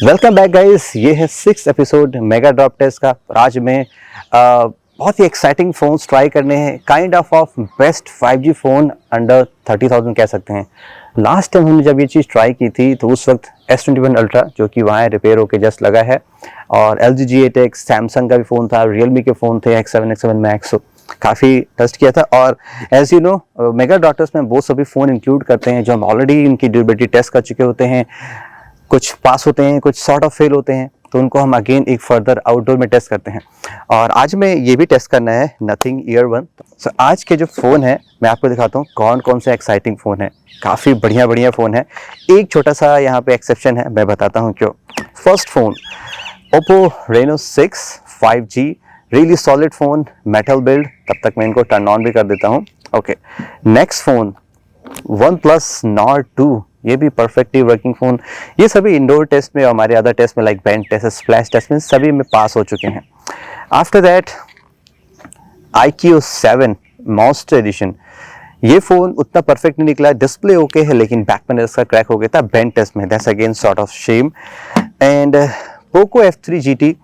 Welcome back guys, ये है 6th episode mega drop test का। और आज मैं बहुत ही एक्साइटिंग फ़ोन्स ट्राई करने हैं, kind of best 5G phone under 30,000 कह सकते हैं। लास्ट टाइम हमने जब ये चीज़ ट्राई की थी तो उस वक्त S21 अल्ट्रा जो कि वहाँ रिपेयर होके जस्ट लगा है, और LG G8X, सैमसंग का भी फ़ोन था, रियलमी के फ़ोन थे X7, X7 Max, काफ़ी टेस्ट किया था। और as you know mega doctors में वो सभी फ़ोन इंक्लूड करते हैं जो हम ऑलरेडी इनकी ड्यूरेबिलिटी टेस्ट कर चुके होते हैं। कुछ पास होते हैं, कुछ सॉर्ट ऑफ फेल होते हैं, तो उनको हम अगेन एक फर्दर आउटडोर में टेस्ट करते हैं। और आज में ये भी टेस्ट करना है नथिंग ईयर वन। सो आज के जो फ़ोन है मैं आपको दिखाता हूँ कौन कौन से एक्साइटिंग फ़ोन है। काफ़ी बढ़िया बढ़िया फ़ोन है। एक छोटा सा यहाँ पे एक्सेप्शन है, मैं बताता हूँ क्यों। First phone Oppo Reno 6 5G, really solid phone, metal build. तब तक मैं इनको टर्न ऑन भी कर देता हूँ। Okay, next phone OnePlus Nord 2, ये भी परफेक्टली वर्किंग फ़ोन। ये सभी इंडोर टेस्ट में और हमारे अदर टेस्ट में like bench test, splash test में सभी में पास हो चुके हैं। After that iQOO 7 monster edition. ये फ़ोन उतना परफेक्ट नहीं निकला, डिस्प्ले ओके है लेकिन बैक पैनल इसका क्रैक हो गया था बेंच टेस्ट में। That's again sort of shame. And Poco F3 GT,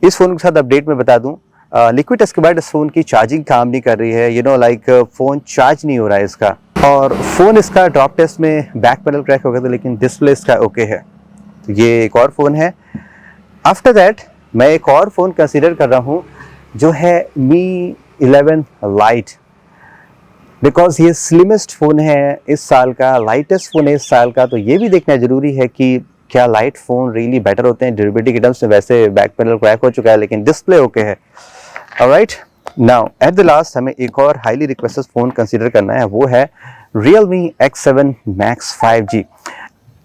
इस फ़ोन के साथ अपडेट मैं बता दूं, लिक्विड टेस्ट के बाद इस फ़ोन की चार्जिंग काम नहीं कर रही है। लाइक फ़ोन चार्ज नहीं हो रहा है इसका। और फ़ोन इसका ड्रॉप टेस्ट में बैक पैनल क्रैक हो गया था लेकिन डिस्प्ले इसका ओके है। तो ये एक और फ़ोन है। आफ्टर दैट मैं एक और फ़ोन कंसीडर कर रहा हूँ जो है Mi 11 Lite, बिकॉज ये स्लिमेस्ट फ़ोन है इस साल का, लाइटेस्ट फ़ोन है इस साल का। तो ये भी देखना ज़रूरी है कि क्या लाइट फ़ोन रियली बेटर होते हैं ड्यूरेबिलिटी के टर्म्स में। वैसे बैक पैनल क्रैक हो चुका है लेकिन डिस्प्ले ओके है। Alright, now at the last हमें एक और हाईली रिक्वेस्टेड फ़ोन कंसीडर करना है, वो है Realme X7 Max 5G।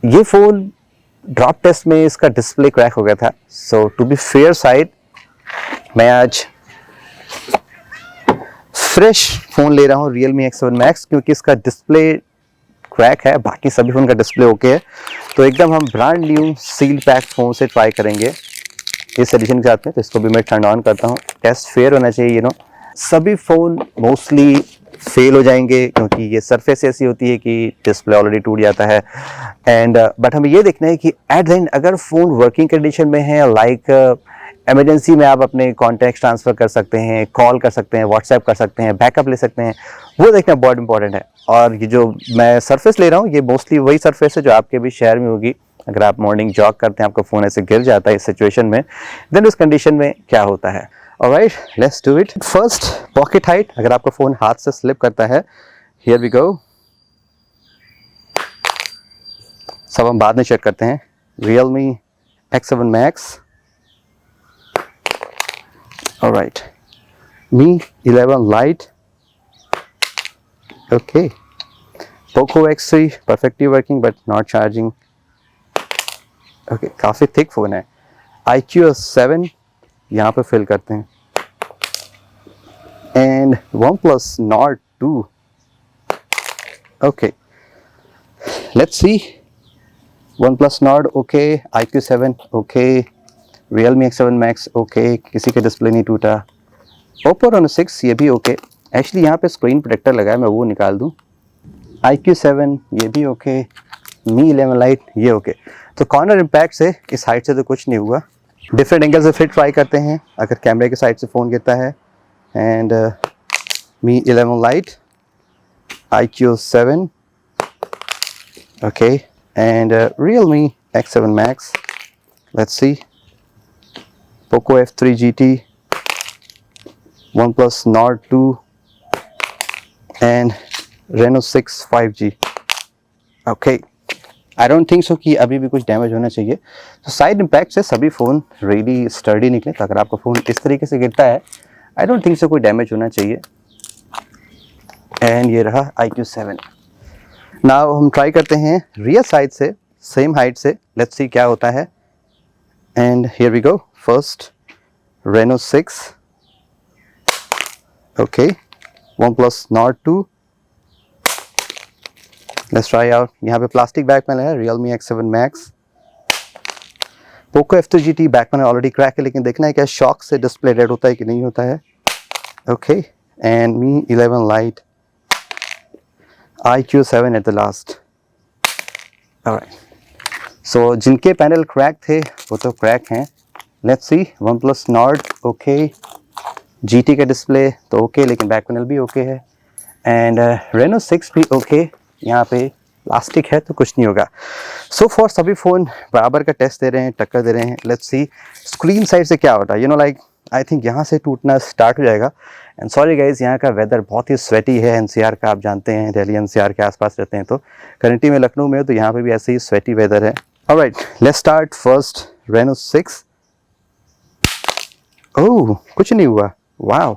ये फ़ोन ड्रॉप टेस्ट में इसका डिस्प्ले क्रैक हो गया था। सो टू बी फेयर साइड मैं आज फ्रेश फ़ोन ले रहा हूँ Realme X7 Max, क्योंकि इसका डिस्प्ले क्रैक है, बाकी सभी फ़ोन का डिस्प्ले ओके है। तो एकदम हम brand new seal pack phone से ट्राई करेंगे इस एडिशन के साथ में। तो इसको भी मैं टर्न ऑन करता हूँ। टेस्ट फेयर होना चाहिए। सभी फ़ोन मोस्टली फेल हो जाएंगे क्योंकि ये सरफेस ऐसी होती है कि डिस्प्ले ऑलरेडी टूट जाता है। एंड बट हमें ये देखना है कि एट द एंड अगर फ़ोन वर्किंग कंडीशन में है, लाइक इमरजेंसी में आप अपने कॉन्टैक्ट ट्रांसफ़र कर सकते हैं, कॉल कर सकते हैं, व्हाट्सएप कर सकते हैं, बैकअप ले सकते हैं, वो देखना बहुत इंपॉर्टेंट है। और ये जो मैं सरफेस ले रहा हूँ ये मोस्टली वही सरफेस है जो आपके भी शहर में होगी। अगर आप मॉर्निंग जॉग करते हैं, आपका फ़ोन ऐसे गिर जाता है इस सिचुएशन में, देन उस कंडीशन में क्या होता है। Alright, let's do it. First, pocket height. अगर आपका फ़ोन हाथ से स्लिप करता है, हियर वी गो। सब हम बाद में चेक करते हैं। Realme X7 Max, alright. Mi 11 Lite, okay. Poco X3 perfectly working but not charging, okay. काफ़ी थिक फ़ोन है। iQOO 7 यहाँ पे फिल करते हैं। And OnePlus Nord 2, okay. Let's see. OnePlus Nord okay, iQOO 7 okay, Realme X7 Max okay, किसी का display नहीं टूटा। Oppo Reno 6 ये भी ओके। एक्चुअली यहाँ पे स्क्रीन प्रोटेक्टर लगा है, मैं वो निकाल दूँ। iQOO 7 ये भी ओके, Mi 11 Lite ये ओके। तो कॉर्नर इम्पैक्ट से इस हाइट से तो कुछ नहीं हुआ। डिफरेंट एंगल से फिर ट्राई करते हैं अगर कैमरे के साइड से फ़ोन गिरता है। And Mi 11 Lite, iQOO 7 okay, and Realme X7 Max, let's see. Poco F3 GT, OnePlus Nord 2 and Reno 6 5G, okay. I don't think so कि अभी भी कुछ डैमेज होना चाहिए। तो साइड इम्पैक्ट से सभी फ़ोन रियली स्टर्डी निकले। तो अगर आपका फ़ोन इस तरीके से गिरता है, आई डोंट थिंक सो कोई डैमेज होना चाहिए। एंड ये रहा iQOO 7। नाउ हम ट्राई करते हैं रियर साइड से, सेम हाइट से। लेट्स सी क्या होता है। And here we go. First Reno 6, okay. OnePlus Nord 2, let's try out. यहाँ पे प्लास्टिक बैक पैनल है, Realme X7 Max। Poco F3 GT back panel already crack है, लेकिन देखना है क्या शॉक से डिस्प्ले रेड होता है कि नहीं होता है। Okay, and Mi 11 Lite, iQOO 7 at the last. Alright, सो जिनके पैनल क्रैक थे वो तो क्रैक हैं. Let's see. One plus Nord okay. GT का डिस्प्ले तो ओके, लेकिन बैक पैनल भी ओके है. एंड Reno 6 भी ओके. यहाँ पे प्लास्टिक है तो कुछ नहीं होगा. सो फॉर सभी फ़ोन बराबर का टेस्ट दे रहे हैं, टक्कर दे रहे हैं. लेट्स सी स्क्रीन साइड से क्या होता है. लाइक आई थिंक यहाँ से टूटना स्टार्ट हो जाएगा. एंड सॉरी गाइज, यहाँ का वेदर बहुत ही स्वेटी है. NCR का आप जानते हैं, दिल्ली NCR के आसपास रहते हैं तो. करंटली में लखनऊ में, तो यहाँ पे भी ऐसे ही स्वेटी वेदर है. Alright, let's start first Reno 6. ओह, कुछ नहीं हुआ. वाओ.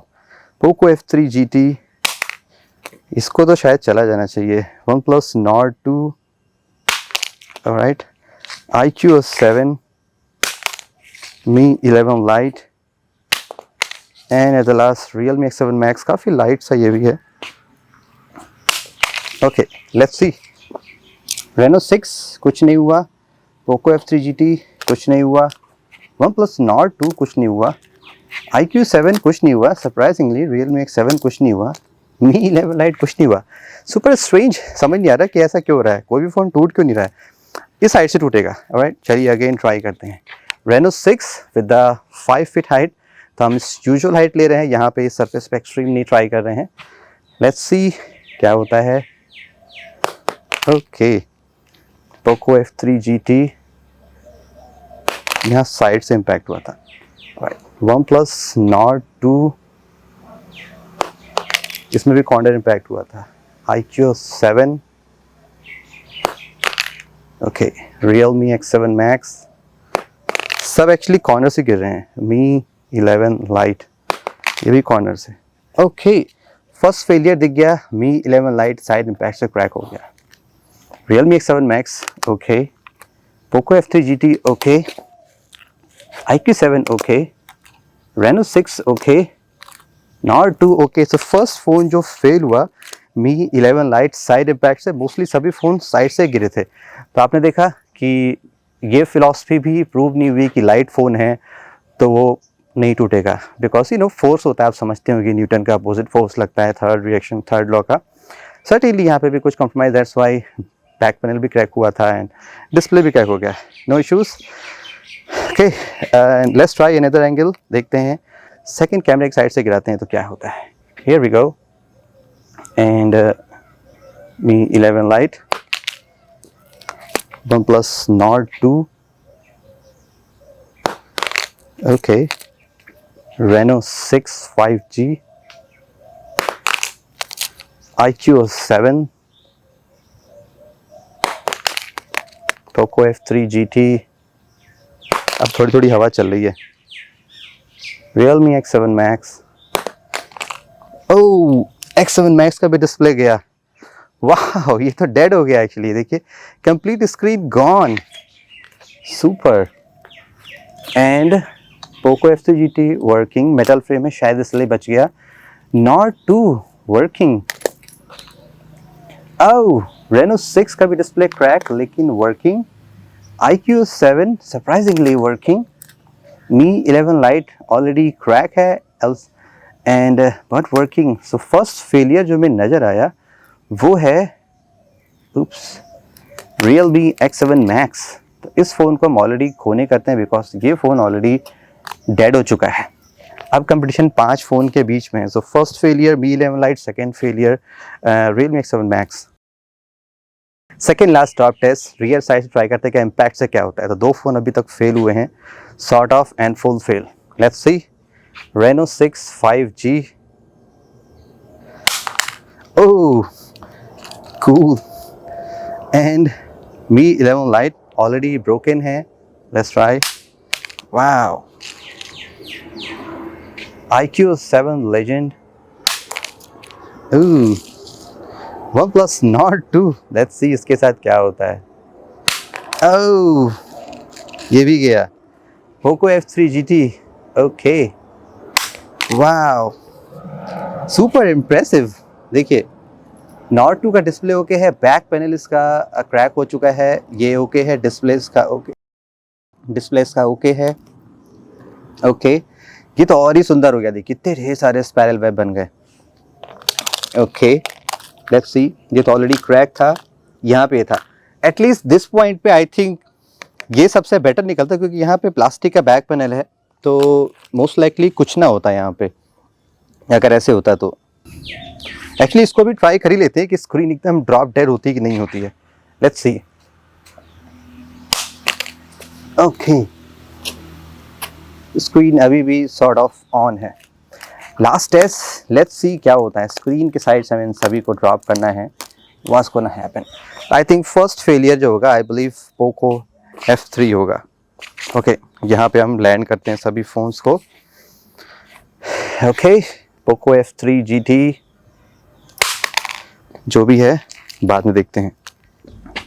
पोको F3 GT, इसको तो शायद चला जाना चाहिए. One plus Nord 2. Alright. iQOS 7, Mi 11 Lite and at the last Realme X7 Max. काफ़ी लाइट सा ये भी है. Okay, let's see. Reno 6 कुछ नहीं हुआ. पोको F3 GT कुछ नहीं हुआ. वन प्लस नॉर्ड 2 कुछ नहीं हुआ. iQOS 7 कुछ नहीं हुआ. सरप्राइजिंगली Realme X7 कुछ नहीं हुआ. Mi 11 Lite कुछ नहीं हुआ. सुपर स्ट्रेंज, समझ नहीं आ रहा कि ऐसा क्यों हो रहा है. कोई भी फ़ोन टूट क्यों नहीं रहा है. इस साइड से टूटेगा. ऑलराइट, चलिए अगेन ट्राई करते हैं. Reno 6 with the 5 feet height. तो हम इस यूजुअल हाइट ले रहे हैं. यहाँ पे इस सरफेस पे एक्सट्रीम नहीं ट्राई कर रहे हैं. लेट्स सी क्या होता है. ओके, पोको F3 GT यहाँ साइड से इम्पैक्ट हुआ था. वन प्लस नॉर्ड 2, इसमें भी कॉर्नर इम्पैक्ट हुआ था. iQOS 7. Okay, Realme X7 Max. सब एक्चुअली कॉर्नर से गिर रहे हैं. Mi 11 Lite, ये भी कॉर्नर से. ओके, फर्स्ट फेलियर दिख गया. Mi 11 Lite साइड इम्पैक्ट से क्रैक हो गया. Realme X7 Max okay. Poco F3 GT okay. iQOS 7 okay. Reno 6 okay. Nord 2 okay. So first phone जो फेल हुआ Mi 11 Lite साइड इम्पैक्ट से. Mostly सभी phone side से गिरे थे. तो आपने देखा कि ये फिलॉसफी भी प्रूव नहीं हुई कि लाइट फ़ोन है तो वो नहीं टूटेगा. बिकॉज फोर्स होता है, आप समझते होंगे, न्यूटन का अपोजिट फोर्स लगता है. थर्ड रिएक्शन, थर्ड लॉ का. सर्टेनली यहाँ पे भी कुछ compromise. That's why back panel भी क्रैक हुआ था एंड डिस्प्ले भी क्रैक हो गया. No issues. Okay, let's try another angle. देखते हैं सेकंड कैमरे की साइड से गिराते हैं तो क्या होता है. Here we go. And Mi 11 Lite, OnePlus Nord 2. okay, Reno 6 5G, iQOS 7, Poco F3 GT. अब थोड़ी थोड़ी हवा चल रही है. Realme X7 Max. ओह, X7 Max का भी डिस्प्ले गया. वाह, ये तो डेड हो गया एक्चुअली. देखिए, complete screen gone. Super. And Poco F3 GT working. Metal frame में शायद इसलिए बच गया. Nord 2 working. ओह, Reno 6 का भी डिस्प्ले क्रैक लेकिन working. iQOS 7 surprisingly working. Mi 11 Lite already crack है and but working. So first failure जो में नज़र आया वो है Realme X7 Max. तो इस फ़ोन को हम ऑलरेडी खोने करते हैं बिकॉज ये फ़ोन ऑलरेडी डेड हो चुका है. अब कंपटीशन 5 फ़ोन के बीच में है. So first failure Mi 11 Lite, second failure Realme X7 Max. Second last top test rear side से ट्राई करते हैं क्या इम्पैक्ट से क्या होता है. तो 2 फ़ोन अभी तक फेल हुए हैं, sort of and full fail. Let's see. Reno 6 5G. Oh, cool. And Mi 11 Lite already broken है. Let's try. Wow. iQOS 7 Legend. Ooh. OnePlus Nord 2. Let's see इसके साथ क्या होता है. Oh, ये भी गया. Poco F3 GT. Okay. Wow. Super impressive. देखिए, Nord 2 का डिस्प्ले ओके है. बैक पैनल इसका क्रैक हो चुका है. ये ओके है. डिस्प्लेस का ओके है. ओके, ये तो और ही सुंदर हो गया. देखिए कितने ढेर सारे स्पाइरल वेब बन गए. Okay, let's see. ये तो ऑलरेडी क्रैक था, यहाँ पे था. एटलीस्ट दिस पॉइंट पे आई थिंक ये सबसे बेटर निकलता है क्योंकि यहाँ पे प्लास्टिक का बैक पैनल है, तो मोस्ट लाइकली कुछ ना होता है यहाँ पे, अगर ऐसे होता तो। एक्चुअली इसको भी ट्राई कर ही लेते हैं कि स्क्रीन एकदम ड्रॉप डेड होती है कि नहीं होती है। Let's see. ओके, स्क्रीन अभी भी सॉर्ट ऑफ ऑन है। लास्ट टेस्ट, लेट्स सी क्या होता है। स्क्रीन के साइड से हमें इन सभी को ड्रॉप करना है। What's gonna happen? I think first failure जो होगा, आई बिलीव पोको F3 होगा। ओके, यहाँ पे हम लैंड करते हैं सभी फोन्स को। ओके, पोको F3 GT जो भी है बाद में देखते हैं।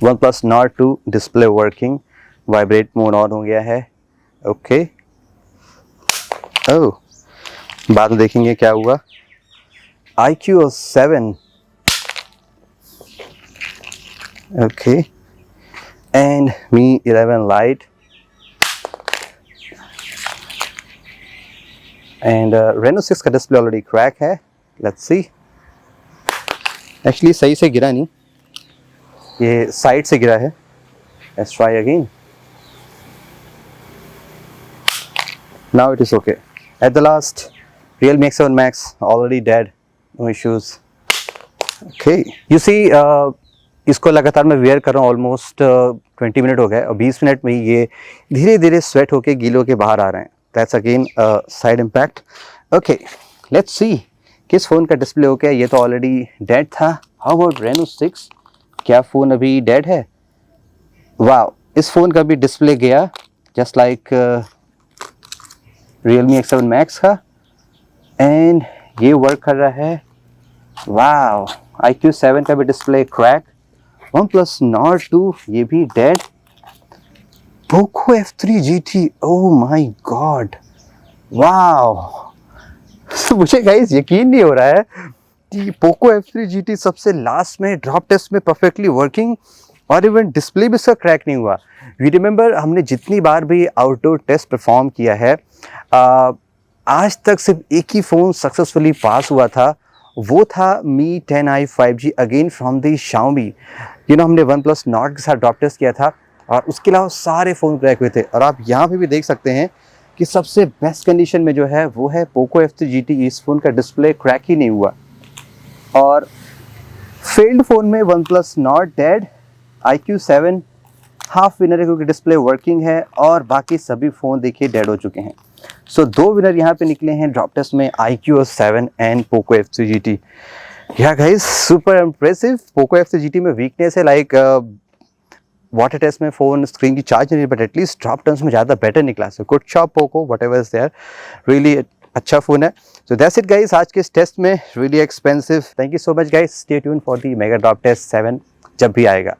OnePlus Nord 2 display working, vibrate mode on हो गया है। ओके, ओह, बाद में देखेंगे क्या हुआ। iQOS 7, okay, and Mi 11 Lite and Reno 6 का डिस्प्ले ऑलरेडी क्रैक है। Let's see. एक्चुअली सही से गिरा नहीं, ये साइड से गिरा है। Let's try again. Now it is okay. At the last, Realme X7 Max already dead, no issues. Okay, you see, इसको लगातार मैं वेयर कर रहा हूँ ऑलमोस्ट 20 मिनट हो गए और 20 मिनट में ये धीरे धीरे स्वेट होके गीलों के बाहर आ रहे हैं। That's again side impact. Okay, let's see किस फ़ोन का डिस्प्ले हो गया। ये तो ऑलरेडी डेड था। How about Reno 6? क्या फ़ोन अभी डेड है? वाह, इस फ़ोन का भी डिस्प्ले गया just like Realme X7 Max का, एंड ये वर्क कर रहा है। वाओ, iQOS 7 का भी डिस्प्ले क्रैक। OnePlus Nord 2 ये भी dead. Poco F3 GT, oh my God, wow. मुझे गाइस यकीन नहीं हो रहा है कि पोको F3 GT सबसे लास्ट में ड्रॉप टेस्ट में परफेक्टली वर्किंग, और इवन डिस्प्ले भी इसका क्रैक नहीं हुआ। वी रिमेंबर हमने जितनी बार भी आउटडोर टेस्ट परफॉर्म किया है, आज तक सिर्फ एक ही फ़ोन सक्सेसफुली पास हुआ था, वो था Mi 10i 5G again from the Xiaomi। हमने OnePlus Nord के साथ ड्रॉप टेस्ट किया था और उसके अलावा सारे फ़ोन क्रैक हुए थे। और आप यहाँ पे भी देख सकते हैं कि सबसे बेस्ट कंडीशन में जो है वो है पोको F3 GT। इस फ़ोन का डिस्प्ले क्रैक ही नहीं हुआ। और फेल्ड फ़ोन में OnePlus Nord dead, iQOS 7 half winner है क्योंकि डिस्प्ले वर्किंग है, और बाकी सभी फ़ोन देखिए डेड हो चुके हैं। सो 2 विनर यहाँ पे निकले हैं ड्रॉप टेस्ट में, iQOS 7 and Poco F3 GT। Yeah guys, super impressive. Poco F3 GT में वीकनेस है लाइक वाटर टेस्ट में फ़ोन स्क्रीन की चार्ज नहीं, बट एटलीस्ट ड्रॉप टेस्ट में ज़्यादा बेटर निकला। So good job Poco, whatever is there, really अच्छा phone है। सो दैट्स इट गाइस आज के इस टेस्ट में, really expensive. Thank you so much guys, stay tune for the mega drop test 7 जब भी आएगा।